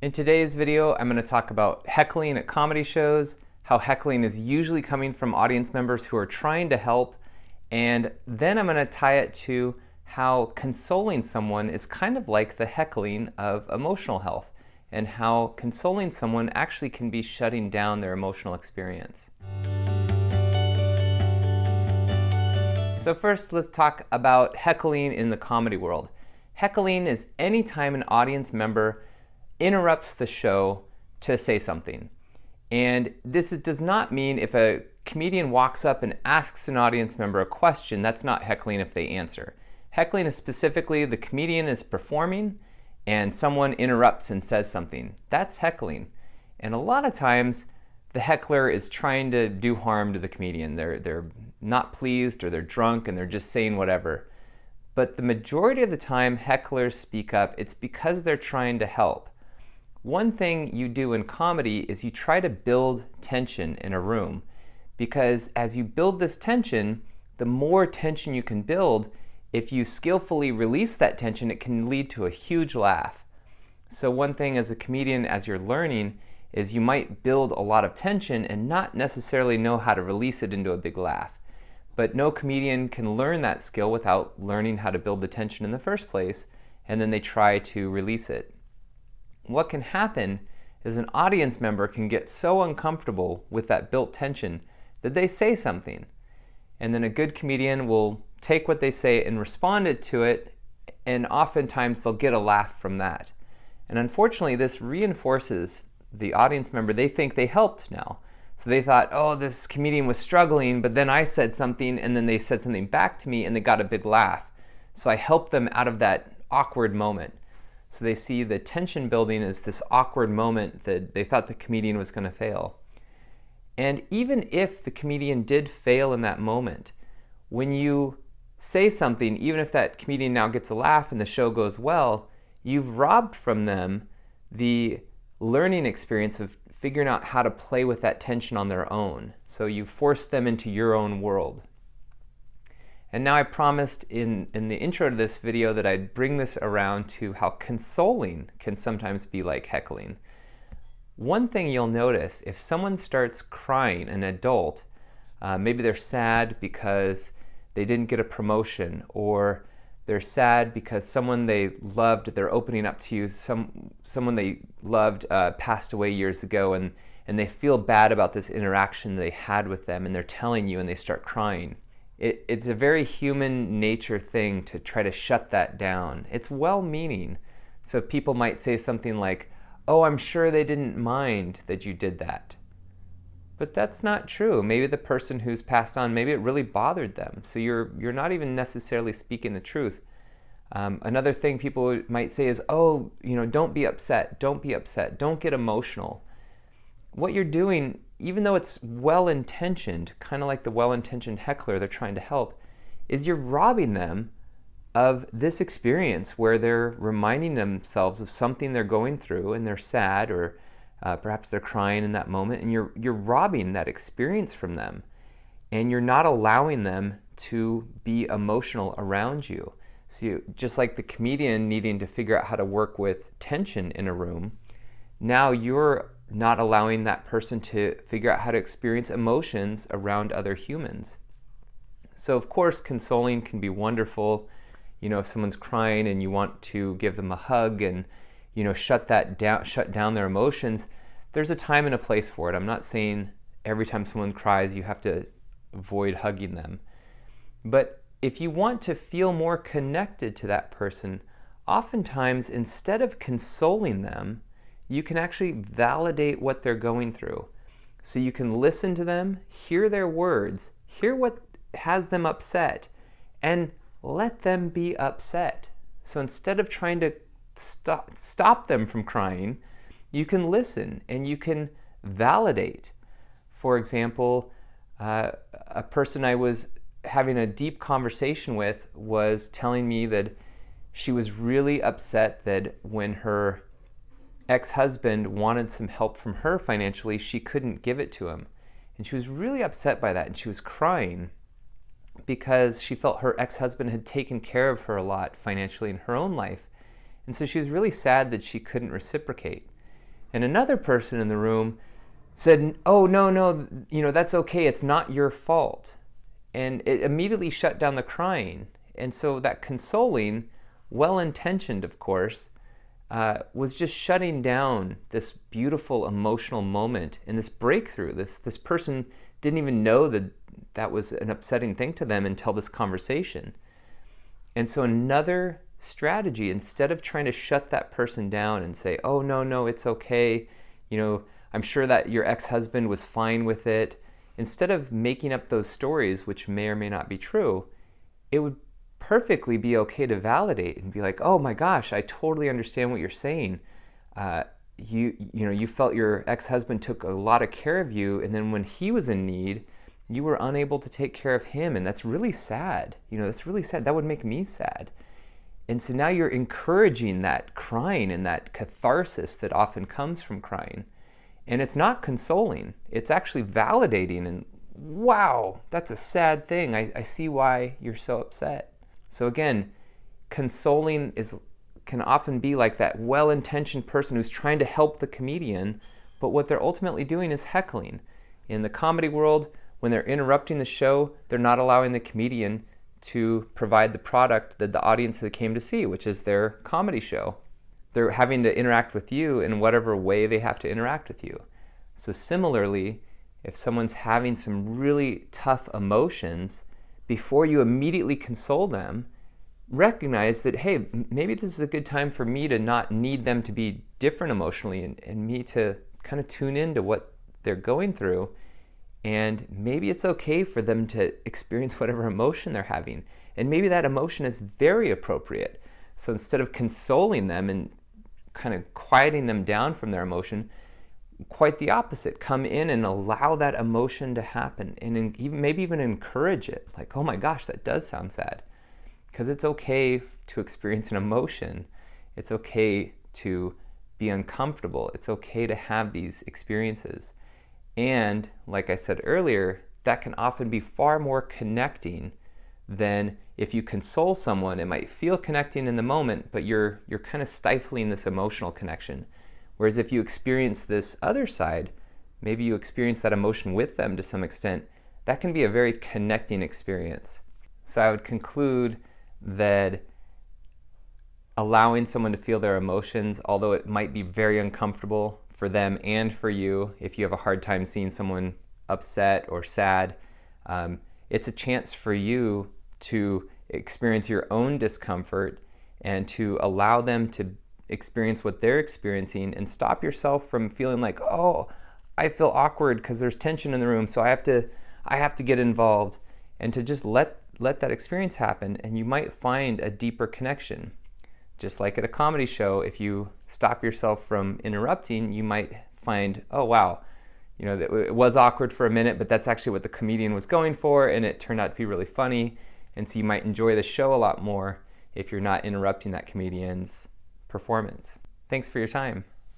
In today's video, I'm going to talk about heckling at comedy shows, how heckling is usually coming from audience members who are trying to help, and then I'm going to tie it to how consoling someone is kind of like the heckling of emotional health, and how consoling someone actually can be shutting down their emotional experience. So first, let's talk about heckling in the comedy world. Heckling is any time an audience member interrupts the show to say something. And this does not mean if a comedian walks up and asks an audience member a question, that's not heckling if they answer. Heckling is specifically the comedian is performing and someone interrupts and says something. That's heckling. And a lot of times the heckler is trying to do harm to the comedian. They're not pleased, or they're drunk and they're just saying whatever. But the majority of the time hecklers speak up, it's because they're trying to help. One thing you do in comedy is you try to build tension in a room, because as you build this tension, the more tension you can build, if you skillfully release that tension, it can lead to a huge laugh. So one thing as a comedian, as you're learning, is you might build a lot of tension and not necessarily know how to release it into a big laugh. But no comedian can learn that skill without learning how to build the tension in the first place, and then they try to release it. What can happen is an audience member can get so uncomfortable with that built tension that they say something. And then a good comedian will take what they say and respond to it, and oftentimes they'll get a laugh from that. And unfortunately, this reinforces the audience member. They think they helped now. So they thought, oh, this comedian was struggling, but then I said something, and then they said something back to me, and they got a big laugh. So I helped them out of that awkward moment. So they see the tension building as this awkward moment that they thought the comedian was going to fail. And even if the comedian did fail in that moment, when you say something, even if that comedian now gets a laugh and the show goes well, you've robbed from them the learning experience of figuring out how to play with that tension on their own. So you forced them into your own world. And now I promised in the intro to this video that I'd bring this around to how consoling can sometimes be like heckling. One thing you'll notice, if someone starts crying, an adult, maybe they're sad because they didn't get a promotion, or they're sad because someone they loved, they're opening up to you, someone they loved passed away years ago, and they feel bad about this interaction they had with them, and they're telling you and they start crying. It's a very human nature thing to try to shut that down. It's well-meaning. So people might say something like, oh, I'm sure they didn't mind that you did that. But that's not true. Maybe the person who's passed on, maybe it really bothered them. So you're not even necessarily speaking the truth. Another thing people might say is, oh, don't be upset, don't be upset, don't get emotional. What you're doing, even though it's well-intentioned, kind of like the well-intentioned heckler they're trying to help, is you're robbing them of this experience where they're reminding themselves of something they're going through and they're sad, or perhaps they're crying in that moment, and you're robbing that experience from them, and you're not allowing them to be emotional around you. So just like the comedian needing to figure out how to work with tension in a room, now you're not allowing that person to figure out how to experience emotions around other humans. So of course, consoling can be wonderful. If someone's crying and you want to give them a hug and shut down their emotions, there's a time and a place for it. I'm not saying every time someone cries you have to avoid hugging them. But if you want to feel more connected to that person, oftentimes instead of consoling them, you can actually validate what they're going through. So you can listen to them, hear their words, hear what has them upset, and let them be upset. So instead of trying to stop them from crying, you can listen and you can validate. For example, a person I was having a deep conversation with was telling me that she was really upset that when her ex-husband wanted some help from her financially, she couldn't give it to him. And she was really upset by that, and she was crying because she felt her ex-husband had taken care of her a lot financially in her own life. And so she was really sad that she couldn't reciprocate. And another person in the room said, oh, no, that's okay. It's not your fault. And it immediately shut down the crying. And so that consoling, well-intentioned, of course, was just shutting down this beautiful emotional moment and this breakthrough. This person didn't even know that was an upsetting thing to them until this conversation. And so another strategy, instead of trying to shut that person down and say, oh, no, it's okay, I'm sure that your ex-husband was fine with it, instead of making up those stories, which may or may not be true, it would perfectly be okay to validate and be like, oh my gosh, I totally understand what you're saying. You felt your ex-husband took a lot of care of you, and then when he was in need, you were unable to take care of him, and that's really sad. That's really sad. That would make me sad. And so now you're encouraging that crying and that catharsis that often comes from crying. And it's not consoling. It's actually validating and, wow, that's a sad thing. I see why you're so upset. So again, consoling can often be like that well-intentioned person who's trying to help the comedian, but what they're ultimately doing is heckling. In the comedy world, when they're interrupting the show, they're not allowing the comedian to provide the product that the audience that came to see, which is their comedy show. They're having to interact with you in whatever way they have to interact with you. So similarly, if someone's having some really tough emotions, before you immediately console them, recognize that, hey, maybe this is a good time for me to not need them to be different emotionally and me to kind of tune into what they're going through. And maybe it's okay for them to experience whatever emotion they're having. And maybe that emotion is very appropriate. So instead of consoling them and kind of quieting them down from their emotion, quite the opposite. Come in and allow that emotion to happen and maybe even encourage it. Like, oh my gosh, that does sound sad. Because it's okay to experience an emotion. It's okay to be uncomfortable. It's okay to have these experiences. And like I said earlier, that can often be far more connecting than if you console someone. It might feel connecting in the moment, but you're kind of stifling this emotional connection. Whereas if you experience this other side, maybe you experience that emotion with them to some extent, that can be a very connecting experience. So I would conclude that allowing someone to feel their emotions, although it might be very uncomfortable for them and for you, if you have a hard time seeing someone upset or sad, it's a chance for you to experience your own discomfort and to allow them to experience what they're experiencing and stop yourself from feeling like, oh, I feel awkward because there's tension in the room, so I have to get involved, and to just let that experience happen, and you might find a deeper connection. Just like at a comedy show, if you stop yourself from interrupting, you might find, oh wow, it was awkward for a minute, but that's actually what the comedian was going for, and it turned out to be really funny. And so you might enjoy the show a lot more if you're not interrupting that comedian's performance. Thanks for your time.